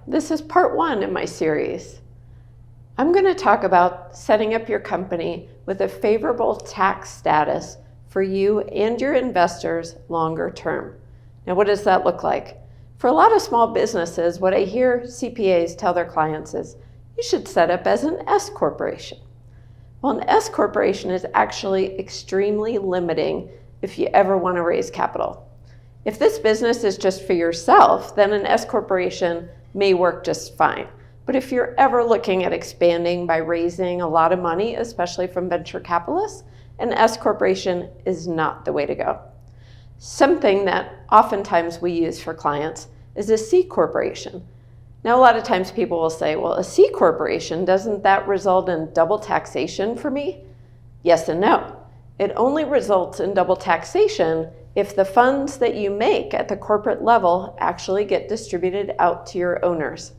This is part 1 in my series. I'm going to talk about setting up your company with a favorable tax status for you and your investors longer term. Now, what does that look like? For a lot of small businesses, what I hear CPAs tell their clients is, you should set up as an S corporation. Well, an S corporation is actually extremely limiting if you ever want to raise capital. If this business is just for yourself, then an S corporation may work just fine. But if you're ever looking at expanding by raising a lot of money, especially from venture capitalists, an S corporation is not the way to go. Something that oftentimes we use for clients is a C corporation. Now, a lot of times people will say, well, a C corporation, doesn't that result in double taxation for me? Yes and no. It only results in double taxation if the funds that you make at the corporate level actually get distributed out to your owners.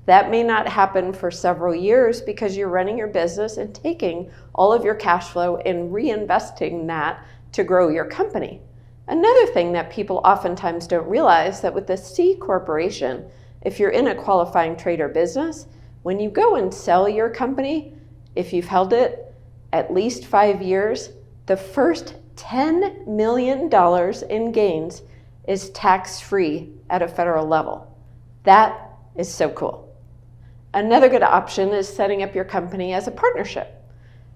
That may not happen for several years because you're running your business and taking all of your cash flow and reinvesting that to grow your company. Another thing that people oftentimes don't realize that with the C corporation, if you're in a qualifying trade or business, when you go and sell your company, if you've held it at least 5 years, the first $10 million in gains is tax-free at a federal level. That is so cool. Another good option is setting up your company as a partnership.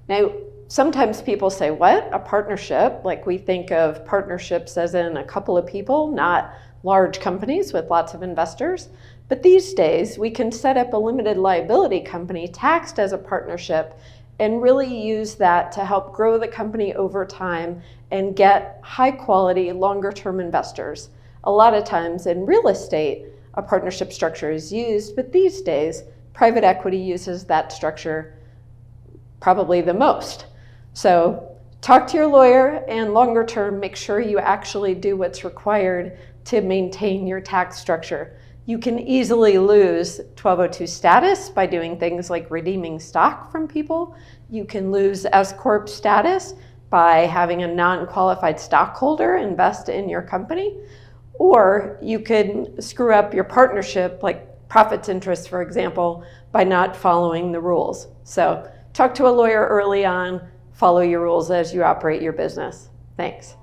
Now, sometimes people say, what? A partnership? Like we think of partnerships as in a couple of people, not large companies with lots of investors. But these days, we can set up a limited liability company taxed as a partnership and really use that to help grow the company over time and get high quality, longer term investors. A lot of times in real estate, a partnership structure is used, but these days, private equity uses that structure probably the most. So talk to your lawyer, and longer term, make sure you actually do what's required to maintain your tax structure. You can easily lose 1202 status by doing things like redeeming stock from people. You can lose S Corp status by having a non-qualified stockholder invest in your company. Or you can screw up your partnership, like profits interest, for example, by not following the rules. So talk to a lawyer early on, follow your rules as you operate your business. Thanks.